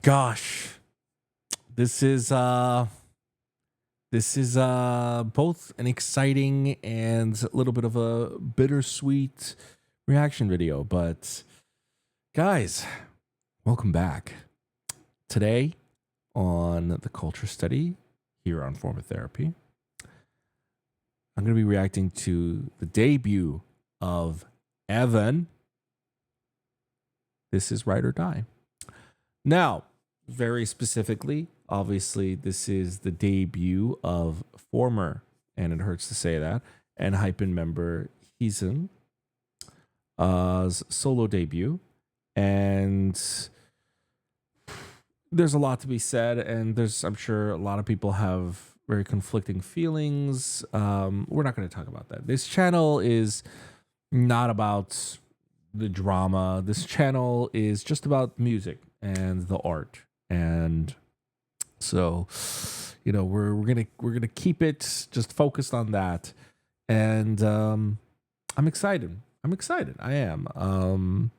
Gosh, this is both an exciting and a little bit of a bittersweet reaction video. But guys, welcome back. Today on the Culture Study here on Form of Therapy, I'm going to be reacting to the debut of Evan. This is Ride or Die. Now, very specifically, obviously, this is the debut of former, and it hurts to say that, and Hypen member Heezen, solo debut. And there's a lot to be said, and I'm sure a lot of people have very conflicting feelings. We're not going to talk about that. This channel is not about the drama. This channel is just about music and the art. And so, we're gonna keep it just focused on that. And I'm excited. I am.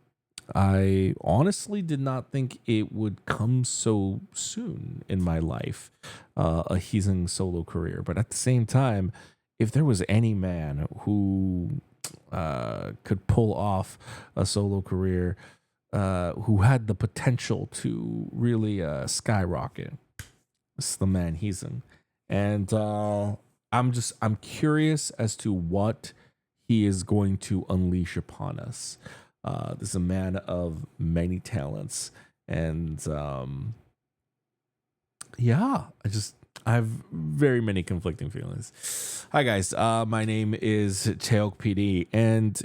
I honestly did not think it would come so soon in my life, a Heezen solo career. But at the same time, if there was any man who could pull off a solo career, who had the potential to really skyrocket, it's the man Heezen. And I'm curious as to what he is going to unleash upon us. This is a man of many talents, and I have very many conflicting feelings. Hi guys, my name is Cheok PD, and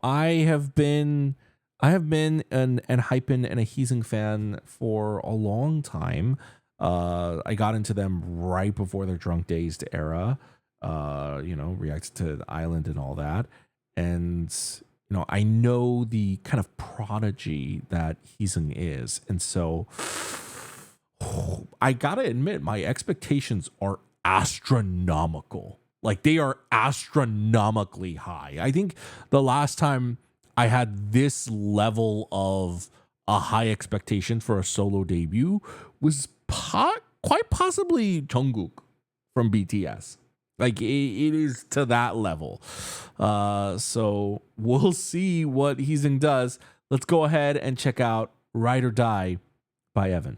I have been an Hypen and a Heezen fan for a long time. I got into them right before their Drunk Dazed era. Reacted to the Island and all that, and I know the kind of prodigy that Heezen is, and so I gotta admit my expectations are astronomical. Like, they are astronomically high. I think the last time I had this level of a high expectation for a solo debut was quite possibly Jungkook from BTS. Like, it is to that level. So we'll see what Heezen does. Let's go ahead and check out Ride or Die by Evan.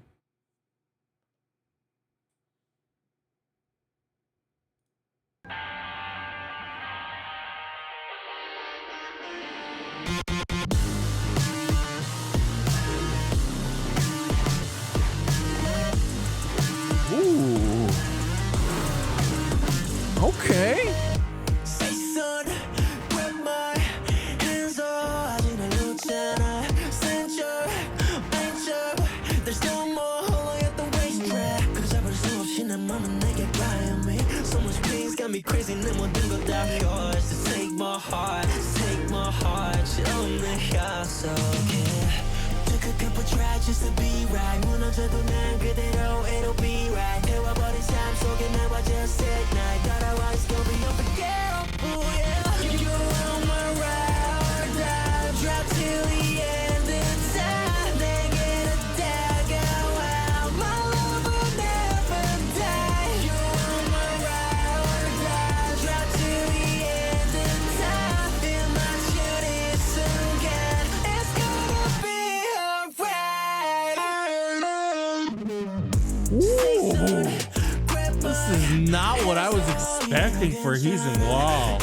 Ooh. Okay. Me crazy 내 모든 걸 다 yours to take my heart 처음에 약속해 Took a couple tries just to be right 무너져도 난 그대로 it'll be right 태워버린 삶 속에 나와 just ignite 따라와 it's gonna be unforgettable yeah You're on my ride I'll drop till the end of time 내게로 다가와 my love will never die You're on my ride drop till the end of time feel my shooting 순간 it's gonna be alright Ooh. This is not what I was expecting for Heezen. Wow.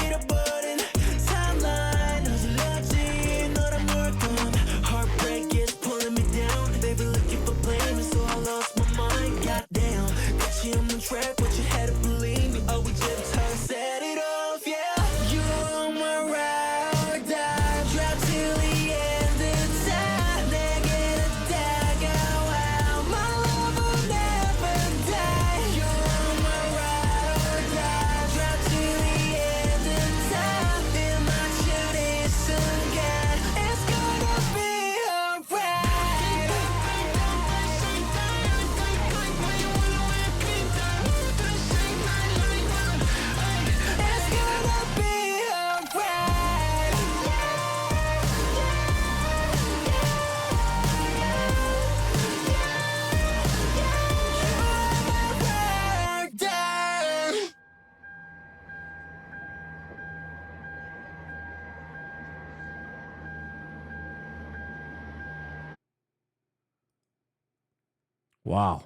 Wow.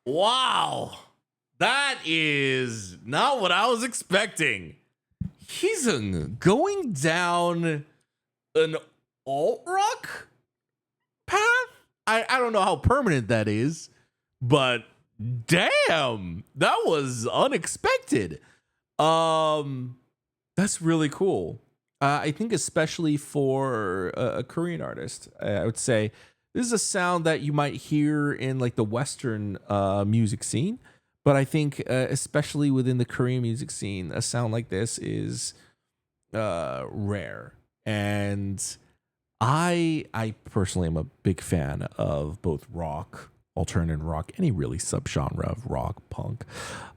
Wow. That is not what I was expecting. He's going down an alt rock path. I don't know how permanent that is, but damn, that was unexpected. That's really cool. I think especially for a Korean artist, I would say this is a sound that you might hear in like the Western music scene, but I think especially within the Korean music scene, a sound like this is rare. And I personally am a big fan of both rock, alternative rock, any really subgenre of rock, punk,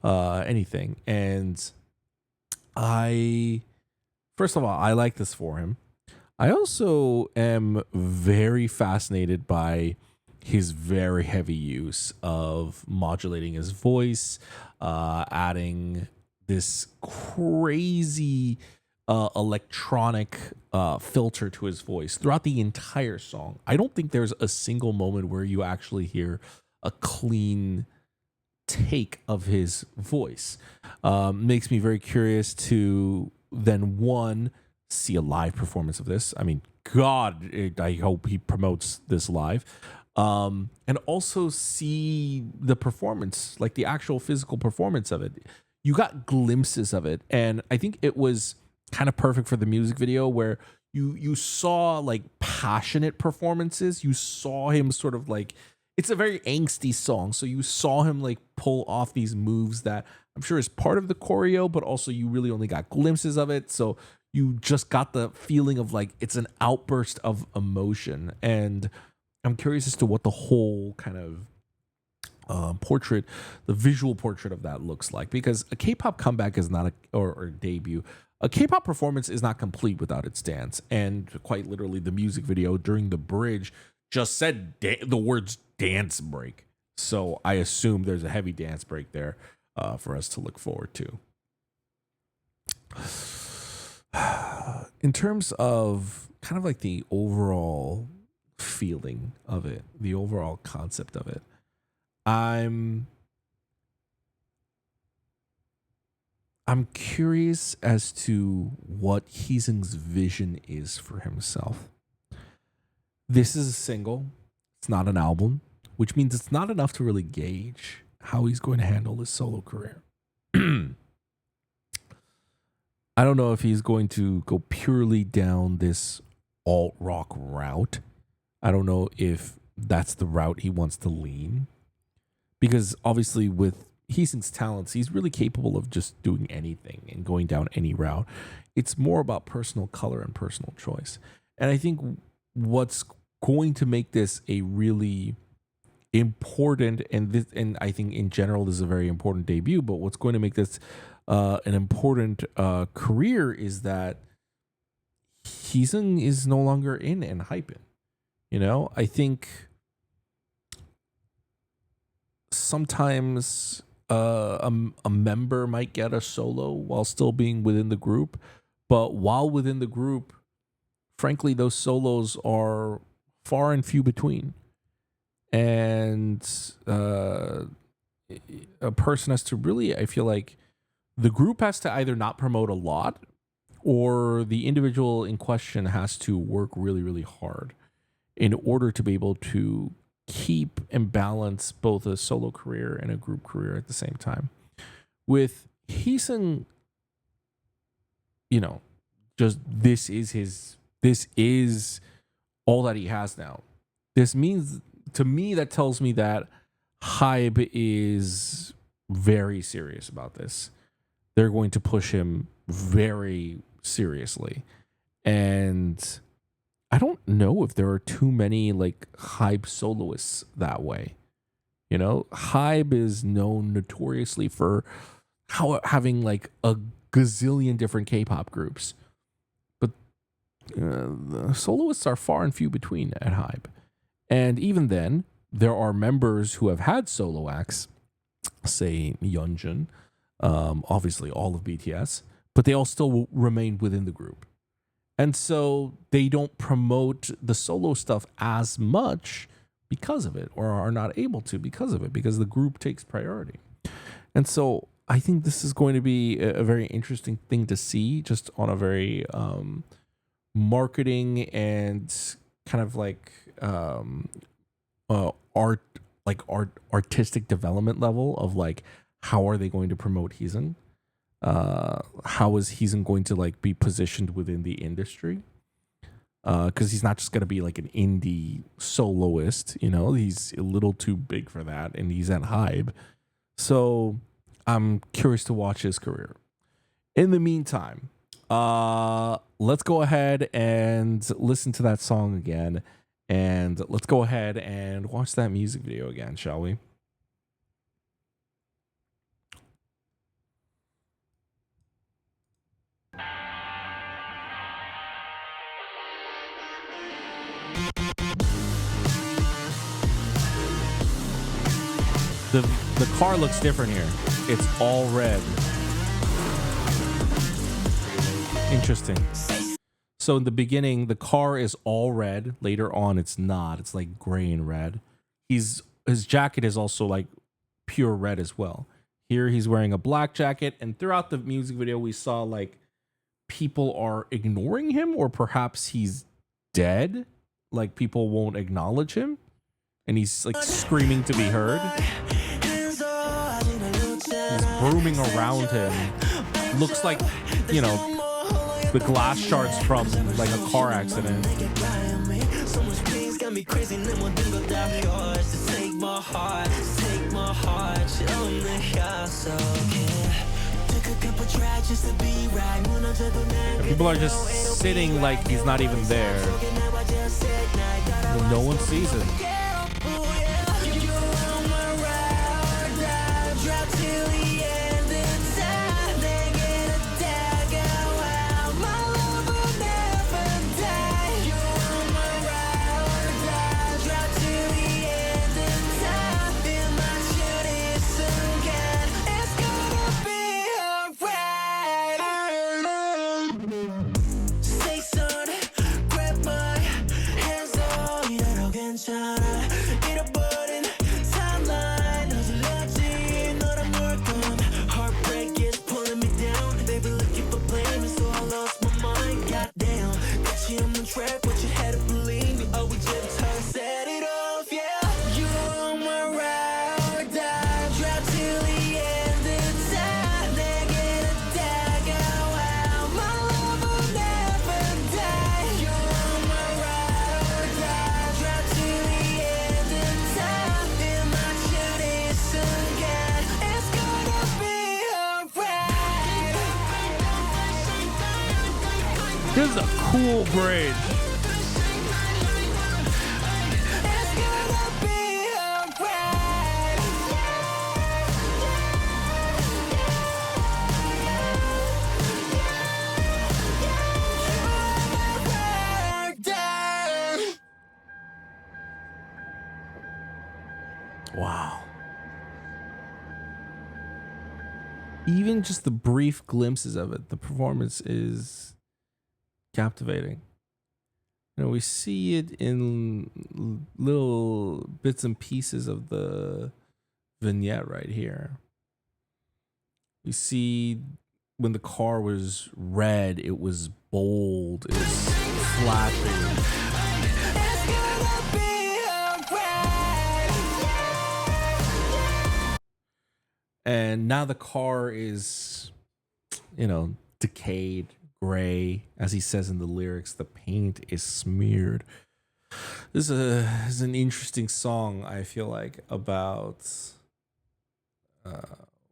anything. And I first of all, I like this for him. I also am very fascinated by his very heavy use of modulating his voice, adding this crazy electronic filter to his voice throughout the entire song. I don't think there's a single moment where you actually hear a clean take of his voice. Makes me very curious to then one see a live performance of this. I mean, God, I hope he promotes this live. And also see the performance, like the actual physical performance of it. You got glimpses of it, and I think it was kind of perfect for the music video where you saw like passionate performances. You saw him sort of like, it's a very angsty song, so you saw him like pull off these moves that I'm sure is part of the choreo, but also you really only got glimpses of it. So you just got the feeling of like it's an outburst of emotion. And I'm curious as to what the whole kind of portrait, the visual portrait of that looks like, because a K-pop comeback is not or debut. A K-pop performance is not complete without its dance, and quite literally, the music video during the bridge just said the words "dance break." So I assume there's a heavy dance break there for us to look forward to. In terms of kind of like the overall feeling of it, the overall concept of it, I'm curious as to what Heesung's vision is for himself. This is a single. It's not an album, which means it's not enough to really gauge how he's going to handle his solo career. I don't know if he's going to go purely down this alt rock route. I don't know if that's the route he wants to lean, because obviously with Heesung's talents, he's really capable of just doing anything and going down any route. It's more about personal color and personal choice. And I think what's going to make this a really important, and I think in general this is a very important debut, but what's going to make this an important career is that Heesung is no longer in and hyping. You know, I think sometimes a member might get a solo while still being within the group, but while within the group, frankly, those solos are far and few between. And a person has to really, I feel like the group has to either not promote a lot, or the individual in question has to work really, really hard in order to be able to keep and balance both a solo career and a group career at the same time. With Heesung, you know, just this is all that he has now. This means, to me, that tells me that HYBE is very serious about this. They're going to push him very seriously. And I don't know if there are too many like HYBE soloists that way. You know, HYBE is known notoriously for having like a gazillion different K-pop groups, but the soloists are far and few between at HYBE. And even then, there are members who have had solo acts, say Yeonjun, obviously all of BTS, but they all still remain within the group. And so they don't promote the solo stuff as much, because of it, or are not able to because of it, because the group takes priority. And so I think this is going to be a very interesting thing to see, just on a very marketing and kind of like art, artistic development level of like, how are they going to promote Heezen? How is Heezen going to like be positioned within the industry? Because he's not just going to be like an indie soloist, you know, he's a little too big for that, and he's at Hybe. So I'm curious to watch his career. In the meantime, let's go ahead and listen to that song again, and let's go ahead and watch that music video again, shall we? The car looks different here. It's all red. Interesting. So in the beginning, the car is all red. Later on, it's not. It's like gray and red. His jacket is also like pure red as well. Here he's wearing a black jacket, and throughout the music video, we saw like people are ignoring him, or perhaps he's dead. Like people won't acknowledge him, and he's like screaming to be heard. He's brooming around him. Looks like, you know, the glass shards from like a car accident. People are just sitting like he's not even there. No one sees him. This is a cool bridge. Wow. Even just the brief glimpses of it, the performance is captivating. You know, we see it in little bits and pieces of the vignette right here. We see when the car was red, it was bold, it was flashing. And now the car is, you know, decayed, gray. As he says in the lyrics, the paint is smeared. This is an interesting song, I feel like, about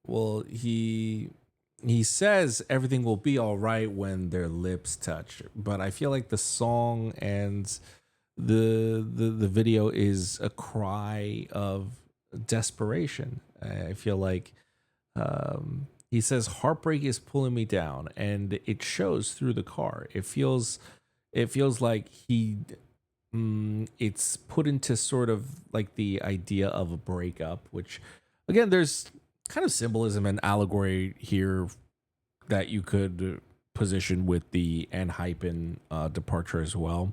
well, he says everything will be all right when their lips touch, but I feel like the song and the video is a cry of desperation. I feel like he says heartbreak is pulling me down, and it shows through the car. It feels like it's put into sort of like the idea of a breakup, which again, there's kind of symbolism and allegory here that you could position with the Anhypen departure as well.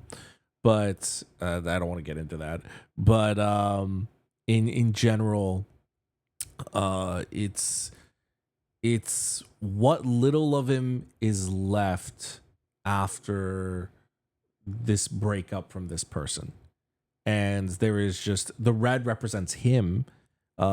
but I don't want to get into that. But in general, it's what little of him is left after this breakup from this person. And there is just the red represents him,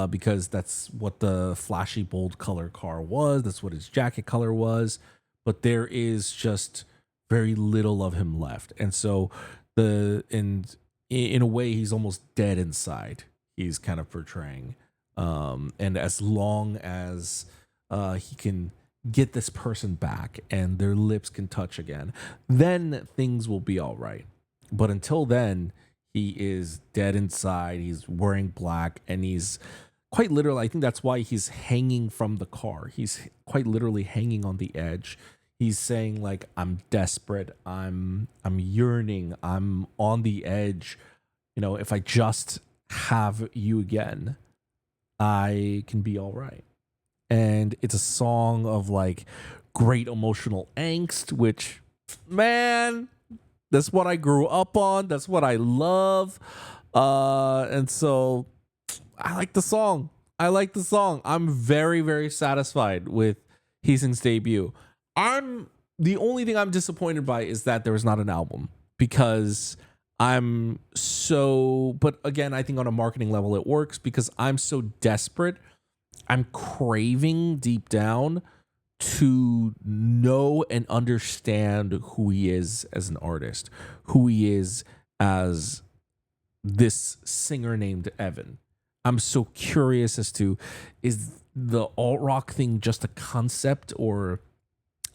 because that's what the flashy bold color car was, that's what his jacket color was, but there is just very little of him left. And so in a way he's almost dead inside, he's kind of portraying. And as long as he can get this person back and their lips can touch again, then things will be all right. But until then, he is dead inside. He's wearing black, and he's quite literally, I think that's why he's hanging from the car. He's quite literally hanging on the edge. He's saying like, I'm desperate. I'm yearning. I'm on the edge. You know, if I just have you again, I can be all right. And it's a song of like great emotional angst, which, man, that's what I grew up on. That's what I love. And so I like the song. I'm very, very satisfied with Heesing's debut. The only thing I'm disappointed by is that there is not an album, because but again, I think on a marketing level it works because I'm so desperate. I'm craving deep down to know and understand who he is as an artist, who he is as this singer named Evan. I'm so curious as to, is the alt rock thing just a concept, or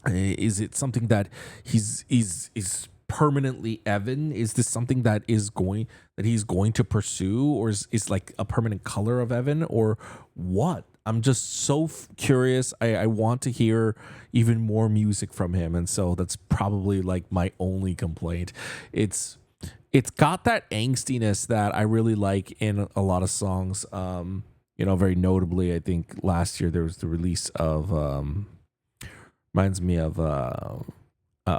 is it something that he's permanently Evan? Is this something that he's going to pursue, or is like a permanent color of Evan, or what? I'm just so curious. I want to hear even more music from him, and so that's probably like my only complaint. It's got that angstiness that I really like in a lot of songs. Very notably, I think last year there was the release of reminds me of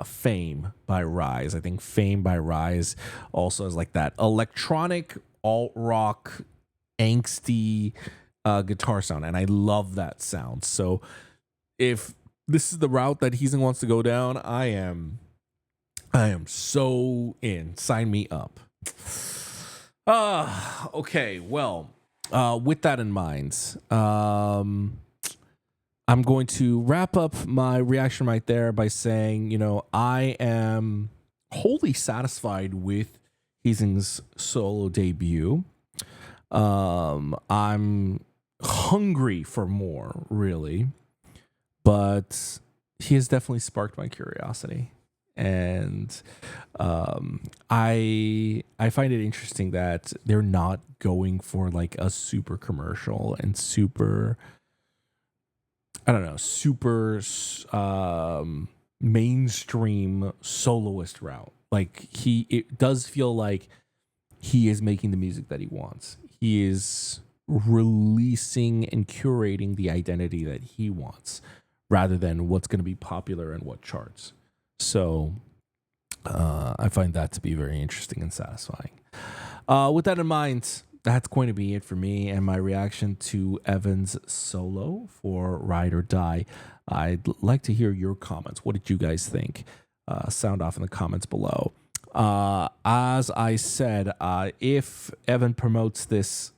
Fame by Rise. I think Fame by Rise also has like that electronic alt rock angsty guitar sound, and I love that sound. So if this is the route that Heesing wants to go down, I am so in. Sign me up. Okay. Well, with that in mind, I'm going to wrap up my reaction right there by saying, I am wholly satisfied with Heesing's solo debut. I'm hungry for more, really, but he has definitely sparked my curiosity. And I find it interesting that they're not going for like a super commercial and super, I don't know, super mainstream soloist route. Like it does feel like he is making the music that he wants. He is releasing and curating the identity that he wants, rather than what's going to be popular and what charts. So I find that to be very interesting and satisfying. With that in mind, that's going to be it for me and my reaction to Evan's solo for Ride or Die. I'd like to hear your comments. What did you guys think? Sound off in the comments below. As I said, if Evan promotes this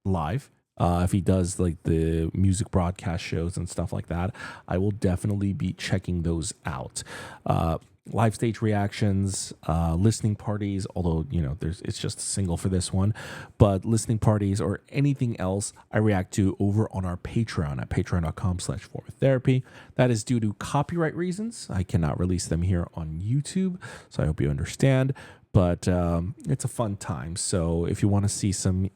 live, if he does like the music broadcast shows and stuff like that, I will definitely be checking those out. Live stage reactions, listening parties, although it's just a single for this one, but listening parties or anything else I react to over on our Patreon at patreon.com/formatherapy. That is due to copyright reasons. I cannot release them here on YouTube, so I hope you understand, but it's a fun time. So if you want to see some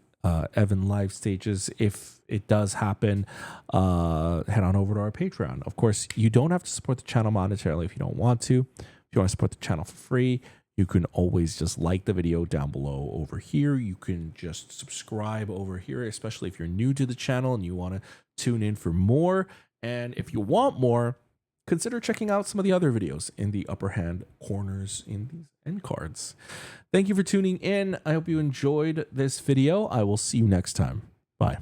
Evan live stages, if it does happen, head on over to our Patreon. Of course, you don't have to support the channel monetarily if you don't want to. If you want to support the channel for free, you can always just like the video down below over here. You can just subscribe over here, especially if you're new to the channel and you want to tune in for more. And if you want more, consider checking out some of the other videos in the upper hand corners in these end cards. Thank you for tuning in. I hope you enjoyed this video. I will see you next time. Bye.